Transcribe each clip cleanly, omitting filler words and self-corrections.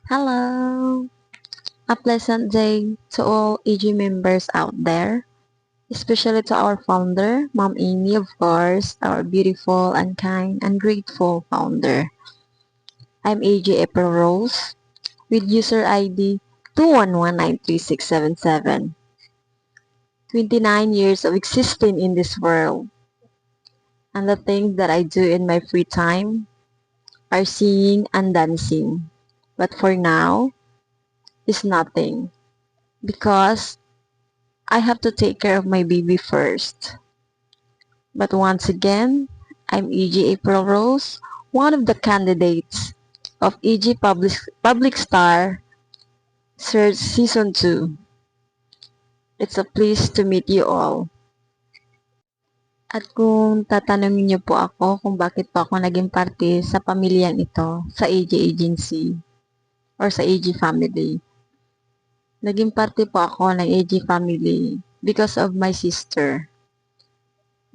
Hello! A pleasant day to all AG members out there, especially to our founder, Mom Amy, of course, our beautiful and kind and grateful founder. I'm AG April Rose with user ID 2119367. 29 years of existing in this world, and the things that I do in my free time are singing and dancing. But for now, is nothing because I have to take care of my baby first. But once again, I'm EG April Rose, one of the candidates of EG Public Star Search Season 2. It's a pleasure to meet you all. At kung tatanungin niyo po ako kung bakit po ako naging parte sa pamilyang ito, sa AG Agency, or sa AG Family. Naging parte po ako ng AG Family because of my sister.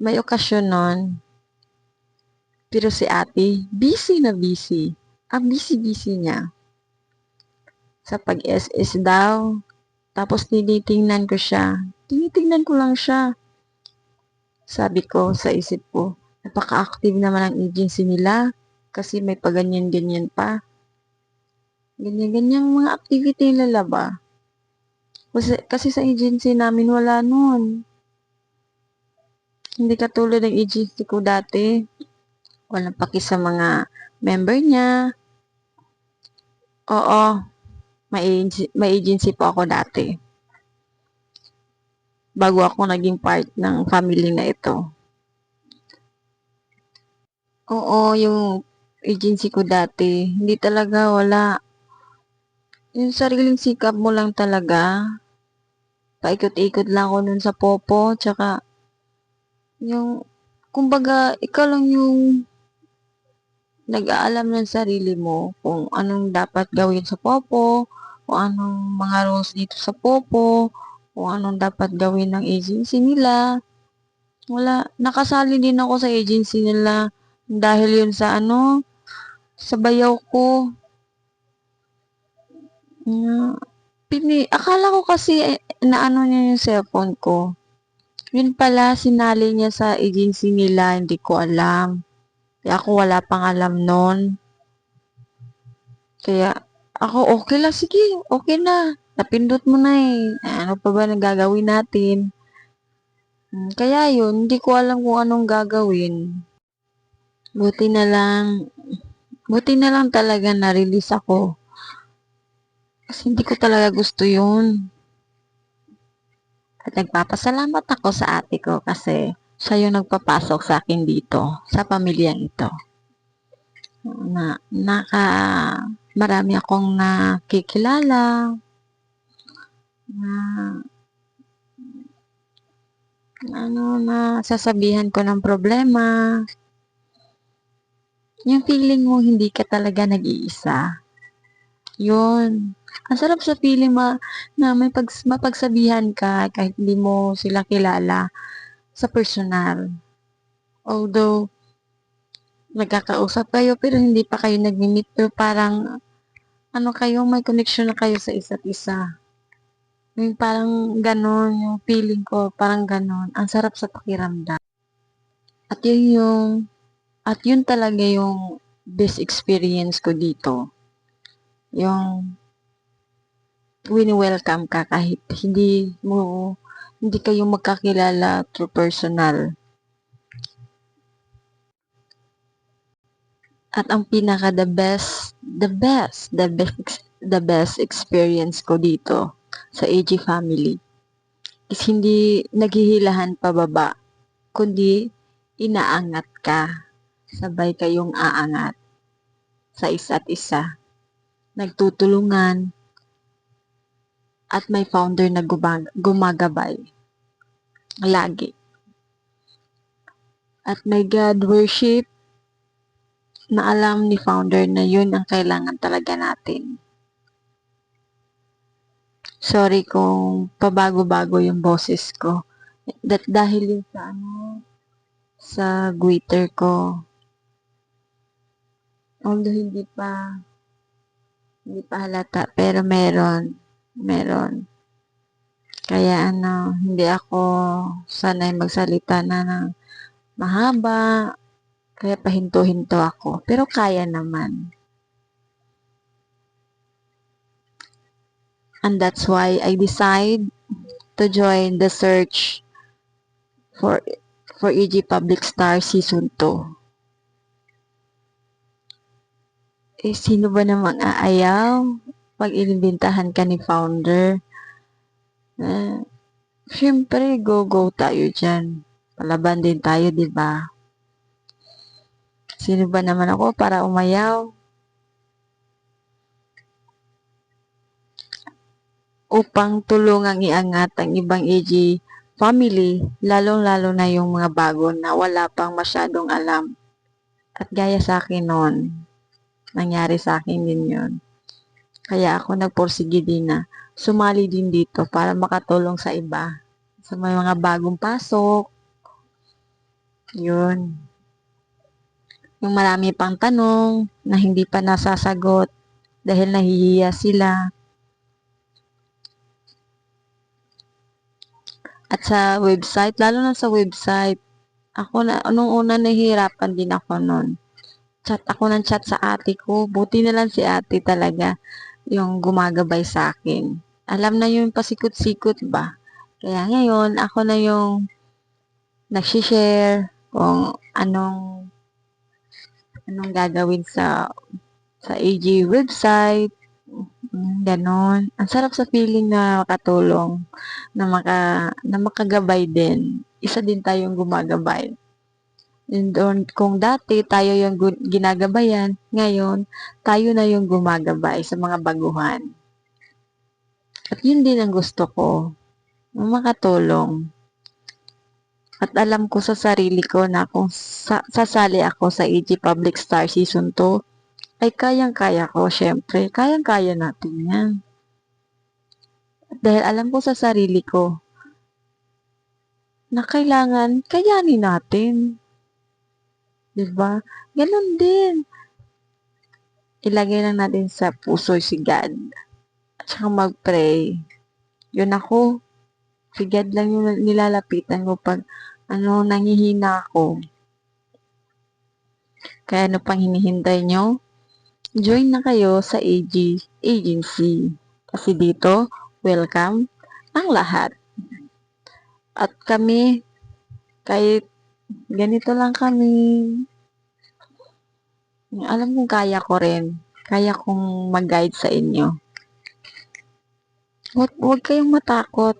May okasyon nun, pero si ate, busy na busy. Ang busy-busy niya. Sa pag-SS daw. Tapos tinitingnan ko siya. Tinitingnan ko lang siya. Sabi ko sa isip ko, napaka-active naman ang agency nila. Kasi may paganyan-ganyan pa. Ganyan-ganyan mga activity nila ba? Kasi sa agency namin wala nun. Hindi katulad ng agency ko dati. Walang paki sa mga member niya. Oo, may agency po ako dati. Bago ako naging part ng family na ito. Oo, yung agency ko dati, hindi talaga wala. Yung sariling sikap mo lang talaga. Paikot-ikot lang ako nun sa popo, tsaka yung, kumbaga, ikaw lang yung nag-aalam ng sarili mo kung anong dapat gawin sa popo, kung anong mga rules dito sa popo, kung anong dapat gawin ng agency nila. Wala, nakasali din ako sa agency nila dahil yun sa sa bayaw ko. Akala ko kasi na niya yung cellphone ko. Yun pala, sinali niya sa agency nila, hindi ko alam. Kaya ako wala pang alam nun. Kaya ako, okay lang, sige, okay na. Napindot mo na eh. Ano pa ba nagagawin natin? Kaya yun, hindi ko alam kung anong gagawin. Buti na lang talaga na-release ako. Kasi hindi ko talaga gusto yun. At nagpapasalamat ako sa ate ko kasi siya yung nagpapasok sa akin dito, sa pamilyang ito. Marami akong nakikilala, na sasabihan ko ng problema. Yung feeling mo hindi ka talaga nag-iisa. Yun. Ang sarap sa feeling na mapagsabihan ka kahit hindi mo sila kilala sa personal. Although, nagkakausap kayo pero hindi pa kayo nag-meet pero parang may connection na kayo sa isa't isa. Yung parang ganon, yung feeling ko, parang ganon. Ang sarap sa pakiramdam. At yun talaga yung best experience ko dito. Yung wini-welcome ka kahit hindi kayo magkakilala through personal. At ang pinaka the best experience ko dito sa AG Family is hindi naghihilahan pababa, kundi inaangat ka. Sabay kayong aangat sa isa't isa. Nagtutulungan at may founder na gumagabay. Lagi. At may God worship na alam ni founder na yun ang kailangan talaga natin. Sorry kung pabago-bago yung boses ko. Dahil yun sa Twitter ko. Although hindi pa Hindi pa halata, pero meron. Meron. Kaya hindi ako sanay magsalita na ng mahaba. Kaya pahinto-hinto ako. Pero kaya naman. And that's why I decide to join the search for EG Public Star Season 2. Sino ba namang aayaw pag inimbentahan ka ni founder? Siyempre, go tayo dyan. Palaban din tayo, di ba? Sino ba naman ako para umayaw? Upang tulungang iangat ang ibang AG family, lalong-lalo na yung mga bago na wala pang masyadong alam. At gaya sa akin noon, nangyari sa akin din yun. Kaya ako nagporsige din na sumali din dito para makatulong sa iba. Sa mga bagong pasok. Yun. Yung marami pang tanong na hindi pa nasasagot dahil nahihiya sila. At sa website, lalo na sa website, ako na, nung una nahihirapan din ako noon. Chat ako ng chat sa ate ko. Buti na lang si ate talaga yung gumagabay sa akin. Alam na yung pasikot-sikot ba? Kaya ngayon, ako na yung nagsishare kung anong gagawin sa AG website. Ganon. Ang sarap sa feeling na makatulong, na makagabay din. Isa din tayong gumagabay. And kung dati tayo yung ginagabayan, ngayon, tayo na yung gumagabay sa mga baguhan. At yun din ang gusto ko, makatulong. At alam ko sa sarili ko na kung sasali ako sa EG Public Star Season 2, ay kayang-kaya ko, syempre. Kayang-kaya natin yan. At dahil alam ko sa sarili ko na kailangan kayanin natin. Diba? Ganon din. Ilagay lang natin sa puso si God. At saka mag-pray. Yun ako. Si God lang yung nilalapitan ko pag nangihina ako. Kaya ano pang hinihintay nyo? Join na kayo sa AG Agency. Kasi dito, welcome ang lahat. At kami, kahit ganito lang kami, alam kong kaya ko rin. Kaya kong mag-guide sa inyo. Huwag kayong matakot.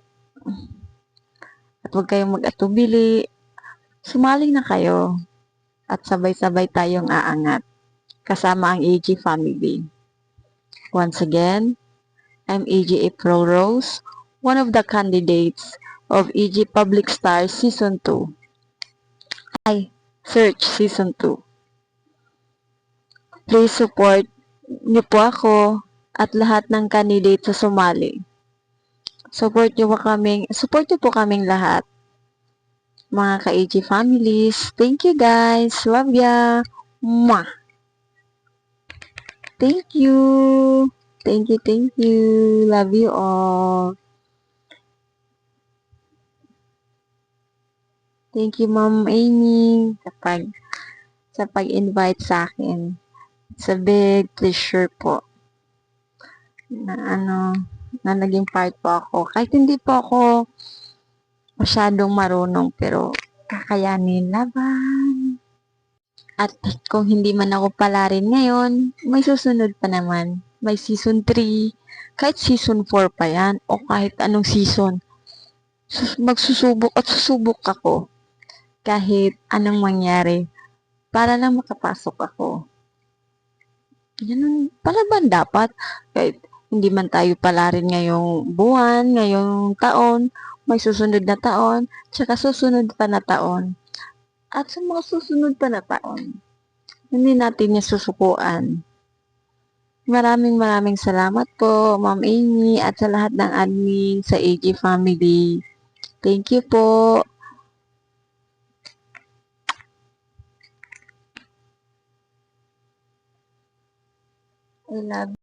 At huwag kayong mag-atubili. Sumali na kayo. At sabay-sabay tayong aangat. Kasama ang AG family. Once again, I'm AG April Rose, one of the candidates of EG Public Stars Season 2. Search Season 2. Please support niyo po ako at lahat ng candidate sa sumali. Support niyo po kaming lahat. Mga ka-AG families. Thank you guys. Love ya. Mwah. Thank you. Thank you. Love you all. Thank you, Ma'am Amy, sa pag-invite sa akin. It's a big pleasure po na naging part po ako. Kahit hindi po ako masyadong marunong, pero kakayanin laban. At kung hindi man ako pala rin ngayon, may susunod pa naman. May season 3, kahit season 4 pa yan, o kahit anong season. Magsusubok at susubok ako. Kahit anong mangyari, para lang makapasok ako. Ganun, palaban dapat. Kahit hindi man tayo pala rin ngayong buwan, ngayong taon, may susunod na taon, tsaka susunod pa na taon. At sa mga susunod pa na taon, hindi natin niya susukuan. Maraming salamat po, Ma'am Amy, at sa lahat ng admin sa AG family. Thank you po. I love